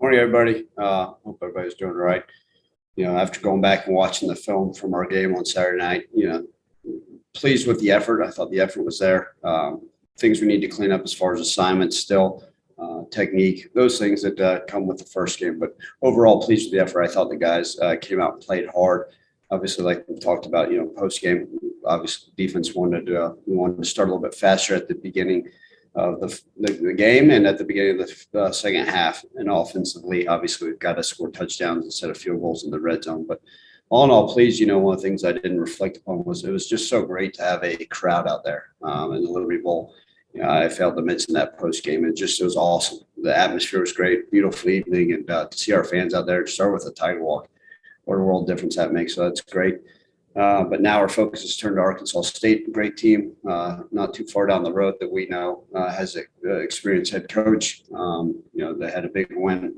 Morning, everybody. Hope everybody's doing all right. After going back and watching the film from our game on Saturday night, pleased with the effort. I thought the effort was there. Things we need to clean up as far as assignments still, technique, those things that come with the first game. But overall, pleased with the effort. I thought the guys came out and played hard. Obviously, like we talked about, post game, obviously defense wanted to start a little bit faster at the beginning of the game and at the beginning of the second half. And offensively, obviously, we've got to score touchdowns instead of field goals in the red zone. But all in all, pleased. One of the things I didn't reflect upon was it was just so great to have a crowd out there in the Liberty Bowl. I failed to mention that post game. It was awesome. The atmosphere was great, beautiful evening, and to see our fans out there start with a Tiger Walk, what a world difference that makes. So that's great. But now our focus is turned to Arkansas State, great team, not too far down the road that we know has an experienced head coach. They had a big win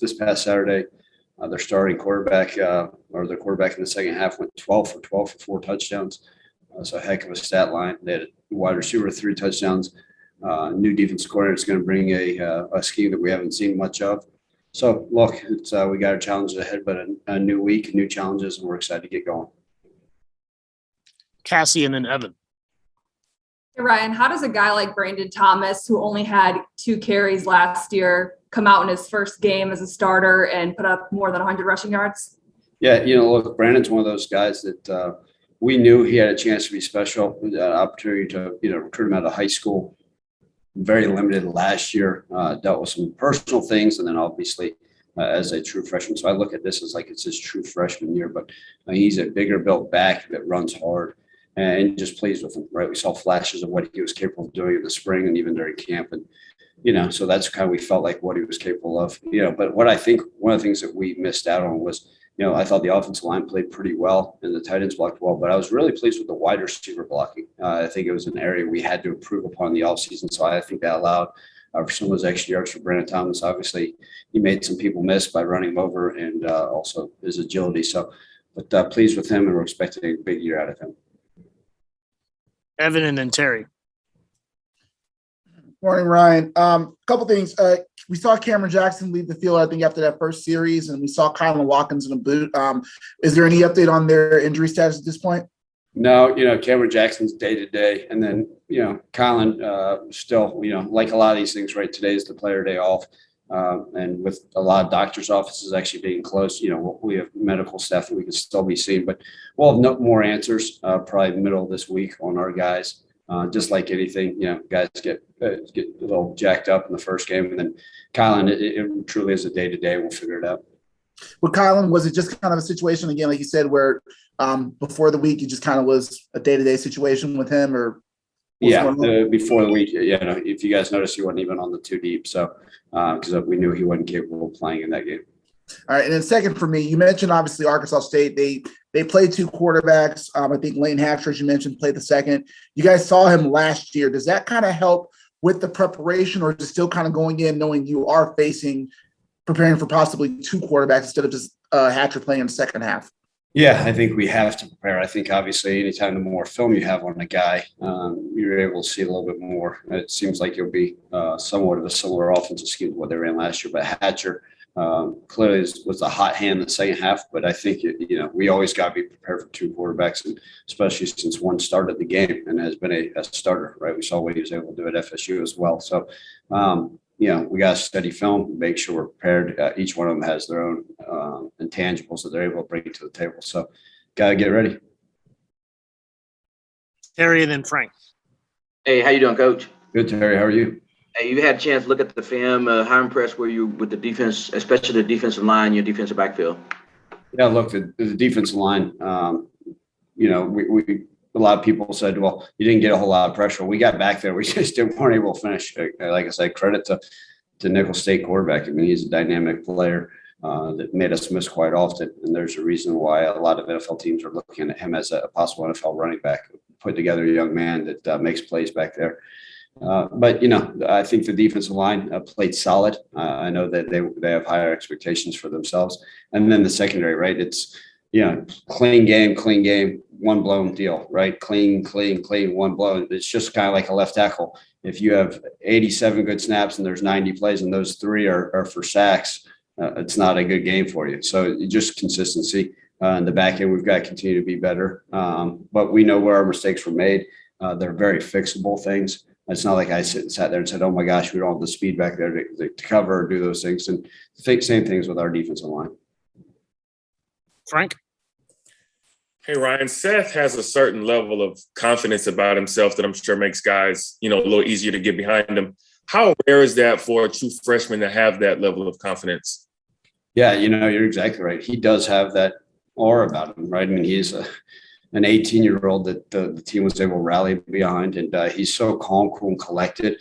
this past Saturday. Their starting quarterback or their quarterback in the second half went 12 for 4 touchdowns. So a heck of a stat line. They had a wide receiver with 3 touchdowns. New defense coordinator is going to bring a scheme that we haven't seen much of. So look, we got our challenges ahead, but a new week, new challenges, and we're excited to get going. Cassie and then Evan. Hey Ryan, how does a guy like Brandon Thomas, who only had 2 carries last year, come out in his first game as a starter and put up more than 100 rushing yards? Yeah, look, Brandon's one of those guys that we knew he had a chance to be special. We had an opportunity to recruit him out of high school. Very limited last year. Dealt with some personal things, and then obviously as a true freshman. So I look at this as like it's his true freshman year, but he's a bigger built back that runs hard. And just pleased with him, right? We saw flashes of what he was capable of doing in the spring and even during camp. And, so that's kind of, we felt like what he was capable of, but what I think one of the things that we missed out on was, I thought the offensive line played pretty well and the tight ends blocked well, but I was really pleased with the wide receiver blocking. I think it was an area we had to improve upon the offseason. So I think that allowed for some of those extra yards for Brandon Thomas. Obviously, he made some people miss by running him over and also his agility. So, but pleased with him, and we're expecting a big year out of him. Evan and then Terry. Morning, Ryan. Couple things. We saw Cameron Jackson leave the field, I think, after that first series, and we saw Kylan Watkins in a boot. Is there any update on their injury status at this point? No, Cameron Jackson's day to day, and then Kylan still, like a lot of these things, right? Today is the player day off, and with a lot of doctors' offices actually being closed, we have medical staff that we can still be seen, but we'll have no more answers probably middle of this week on our guys. Just like anything, guys get a little jacked up in the first game, and then Kylan, it truly is a day to day. We'll figure it out. With Kylan, was it just kind of a situation again, like you said, where before the week it just kind of was a day to day situation with him, or? Before the week, if you guys noticed, he wasn't even on the 2 deep, so because we knew he wasn't capable of playing in that game. All right, and then second for me, you mentioned obviously Arkansas State. They played 2 quarterbacks. I think Lane Hatcher, as you mentioned, played the second. You guys saw him last year. Does that kind of help with the preparation, or is it still kind of going in knowing you are preparing for possibly 2 quarterbacks instead of just Hatcher playing in the second half? Yeah, I think we have to prepare. I think obviously anytime the more film you have on a guy, you're able to see a little bit more. It seems like you'll be somewhat of a similar offensive scheme to what they ran last year, but Hatcher clearly was a hot hand in the second half, but I think we always got to be prepared for 2 quarterbacks, and especially since one started the game and has been a starter, right? We saw what he was able to do at FSU as well. So, we got to study film, make sure we're prepared. Each one of them has their own intangibles that they're able to bring to the table. So, got to get ready. Terry and then Frank. Hey, how you doing, Coach? Good, Terry. How are you? Hey, you had a chance to look at the film. How impressed were you with the defense, especially the defensive line, your defensive backfield? Yeah, look, the defensive line, we a lot of people said, well, you didn't get a whole lot of pressure. We got back there. We just weren't able to finish. Like I said, credit to Nicholls State quarterback. I mean, he's a dynamic player that made us miss quite often. And there's a reason why a lot of NFL teams are looking at him as a possible NFL running back, put together a young man that makes plays back there. But I think the defensive line played solid. I know that they have higher expectations for themselves. And then the secondary, right? It's clean game, one blown deal, right? Clean, one blown. It's just kind of like a left tackle. If you have 87 good snaps and there's 90 plays and those 3 are for sacks, it's not a good game for you. So just consistency. In the back end, we've got to continue to be better. But we know where our mistakes were made. They're very fixable things. It's not like I sat there and said, oh my gosh, we don't have the speed back there to cover or do those things. And same things with our defensive line. Frank? Hey, Ryan, Seth has a certain level of confidence about himself that I'm sure makes guys, a little easier to get behind him. How rare is that for a true freshman to have that level of confidence? Yeah, you're exactly right. He does have that aura about him, right? I mean, he's an 18-year-old that the team was able to rally behind, and he's so calm, cool, and collected.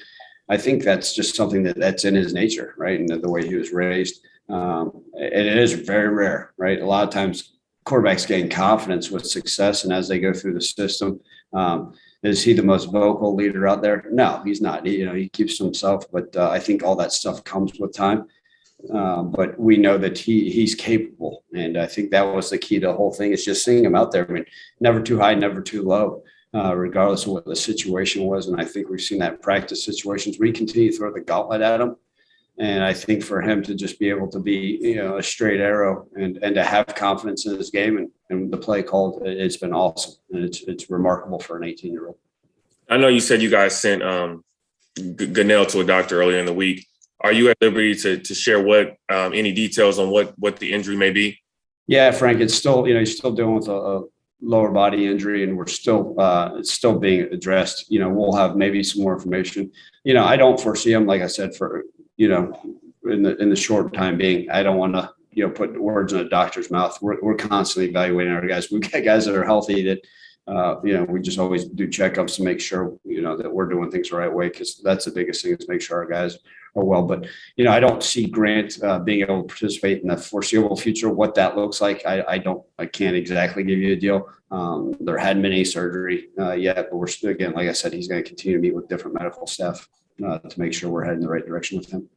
I think that's just something that's in his nature, right? And the way he was raised. And it is very rare, right? A lot of times quarterbacks gain confidence with success, and as they go through the system, is he the most vocal leader out there? No, he's not. He keeps to himself, but I think all that stuff comes with time. But we know that he's capable, and I think that was the key to the whole thing. Is just seeing him out there. I mean, never too high, never too low, regardless of what the situation was. And I think we've seen that in practice situations where he continue to throw the gauntlet at him. And I think for him to just be able to be, a straight arrow and to have confidence in his game and the play called, it's been awesome. And it's remarkable for an 18-year-old. I know you said you guys sent Gunnell to a doctor earlier in the week. Are you at liberty to share what any details on what the injury may be? Yeah, Frank, it's still, he's still dealing with a lower body injury, and it's still being addressed. We'll have maybe some more information. I don't foresee him, like I said, for, in the short time being. I don't want to, put words in a doctor's mouth. We're constantly evaluating our guys. We've got guys that are healthy that, we just always do checkups to make sure, that we're doing things the right way, because that's the biggest thing, is make sure our guys are well. But, I don't see Grant being able to participate in the foreseeable future. What that looks like, I can't exactly give you a deal. There hadn't been any surgery yet, but we're still, again, like I said, he's going to continue to meet with different medical staff to make sure we're heading in the right direction with him.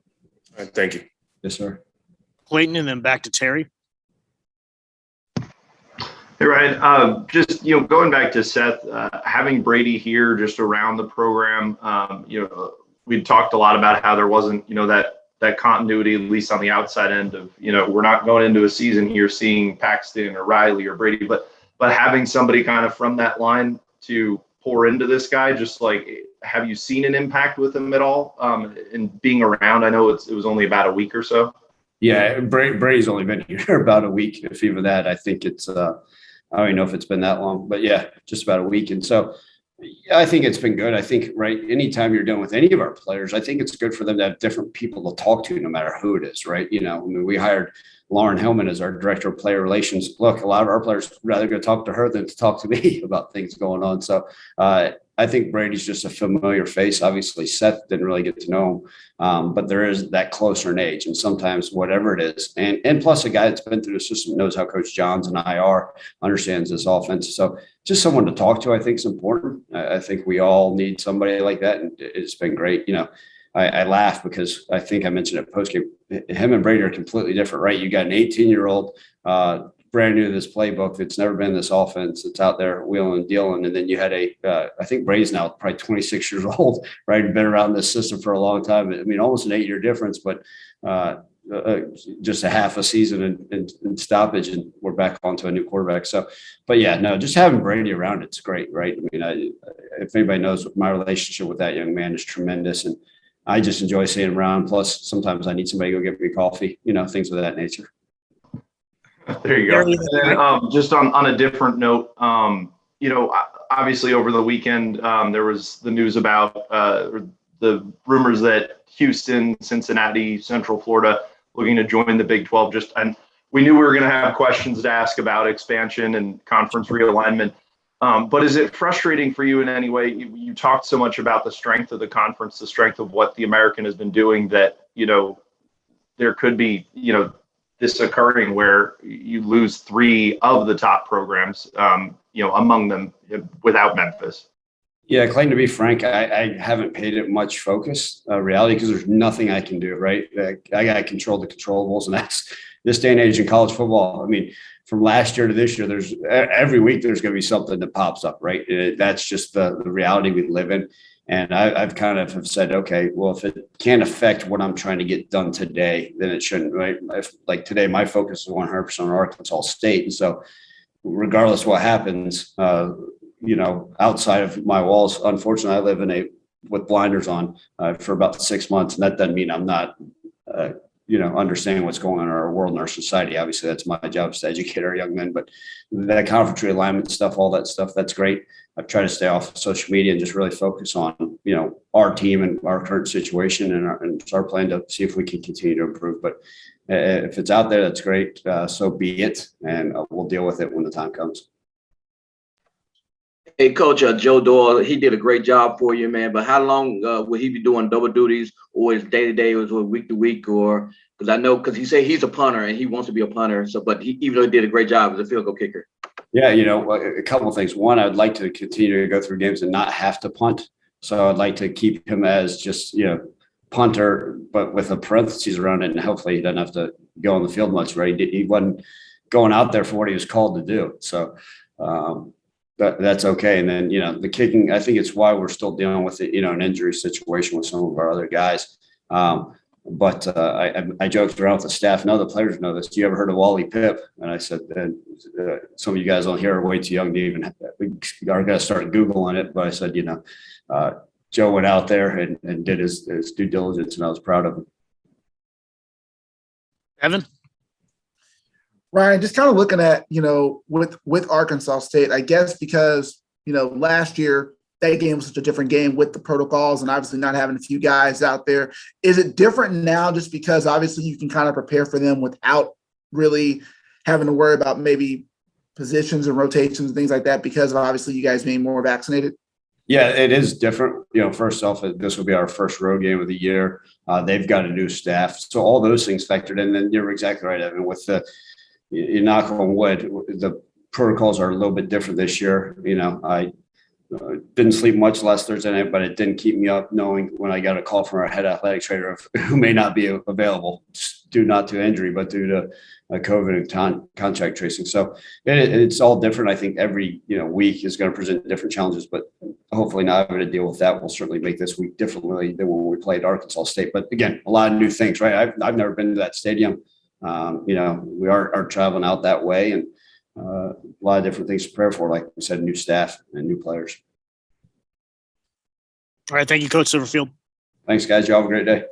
All right, thank you. Yes, sir. Clayton, and then back to Terry. Hey, Ryan, just, going back to Seth, having Brady here just around the program, we talked a lot about how there wasn't, that continuity, at least on the outside end of, we're not going into a season here seeing Paxton or Riley or Brady, but having somebody kind of from that line to pour into this guy, just like, have you seen an impact with him at all in being around? I know it was only about a week or so. Yeah, Brady's only been here about a week, if even that. I think it's I don't even know if it's been that long, but yeah, just about a week. And so I think it's been good. I think, right, anytime you're dealing with any of our players, I think it's good for them to have different people to talk to, no matter who it is, right? We hired Lauren Hillman as our director of player relations. Look, a lot of our players rather go talk to her than to talk to me about things going on. So I think Brady's just a familiar face. Obviously, Seth didn't really get to know him, but there is that closer in age, and sometimes whatever it is, and plus a guy that's been through the system, knows how Coach Johns and I are, understands this offense. So just someone to talk to, I think, is important. I think we all need somebody like that, and it's been great. I laugh because I think I mentioned it postgame. Him and Brady are completely different, right? You got an 18-year-old, brand new to this playbook that's never been in this offense, that's out there wheeling and dealing. And then you had I think Brady's now probably 26 years old, right? Been around this system for a long time. I mean, almost an 8-year difference, but just a half a season and stoppage, and we're back onto a new quarterback. So, but yeah, no, just having Brady around, it's great, right? I mean, if anybody knows, my relationship with that young man is tremendous, and I just enjoy seeing him around. Plus, sometimes I need somebody to go get me coffee, things of that nature. There you go. And then, just on a different note, obviously over the weekend, there was the news about the rumors that Houston, Cincinnati, Central Florida looking to join the Big 12. And we knew we were going to have questions to ask about expansion and conference realignment. But is it frustrating for you in any way? You talked so much about the strength of the conference, the strength of what the American has been doing, that, there could be, this occurring where you lose 3 of the top programs, among them without Memphis. Yeah, Clayton, to be frank, I haven't paid it much focus, reality, because there's nothing I can do, right? I got to control the controllables, and this day and age in college football, I mean, from last year to this year, there's every week there's going to be something that pops up, right? That's just the reality we live in. And I've kind of have said, okay, well, if it can't affect what I'm trying to get done today, then it shouldn't, right? Like today, my focus is 100% on Arkansas State. And so regardless of what happens, outside of my walls, unfortunately, I live with blinders on for about 6 months. And that doesn't mean I'm not, understanding what's going on in our world and our society. Obviously, that's my job is to educate our young men, but that conference realignment stuff, all that stuff, that's great. I've tried to stay off of social media and just really focus on, our team and our current situation and our plan to see if we can continue to improve. But if it's out there, that's great. So be it. And we'll deal with it when the time comes. Hey, Coach Joe Doyle, he did a great job for you, man. But how long will he be doing double duties, or is day to day, or week to week, or because I know he said he's a punter and he wants to be a punter. So, but even though he did a great job as a field goal kicker. Yeah, a couple of things. One, I'd like to continue to go through games and not have to punt. So I'd like to keep him as just punter, but with a parentheses around it, and hopefully he doesn't have to go on the field much. Right? He wasn't going out there for what he was called to do. So. That's okay. And then, the kicking, I think it's why we're still dealing with it, an injury situation with some of our other guys. But I joked around with the staff. None of the players know this. You ever heard of Wally Pipp? And I said, some of you guys on here are way too young to even are going to start Googling it. But I said, Joe went out there and did his due diligence, and I was proud of him. Evan? Ryan, just kind of looking at, with Arkansas State, I guess because, last year that game was such a different game with the protocols and obviously not having a few guys out there. Is it different now just because obviously you can kind of prepare for them without really having to worry about maybe positions and rotations and things like that because of obviously you guys being more vaccinated? Yeah, it is different. First off, this will be our first road game of the year. They've got a new staff. So all those things factored in. And you're exactly right, Evan, with you knock on wood, the protocols are a little bit different this year. I didn't sleep much last Thursday night, but it didn't keep me up knowing when I got a call from our head athletic trainer of who may not be available due not to injury, but due to COVID and contact tracing. So it's all different. I think every week is going to present different challenges, but hopefully not having to deal with that will certainly make this week differently than when we played Arkansas State. But again, a lot of new things, right? I've never been to that stadium. We are traveling out that way, and a lot of different things to prepare for, like we said, new staff and new players. All right. Thank you, Coach Silverfield. Thanks, guys. You all have a great day.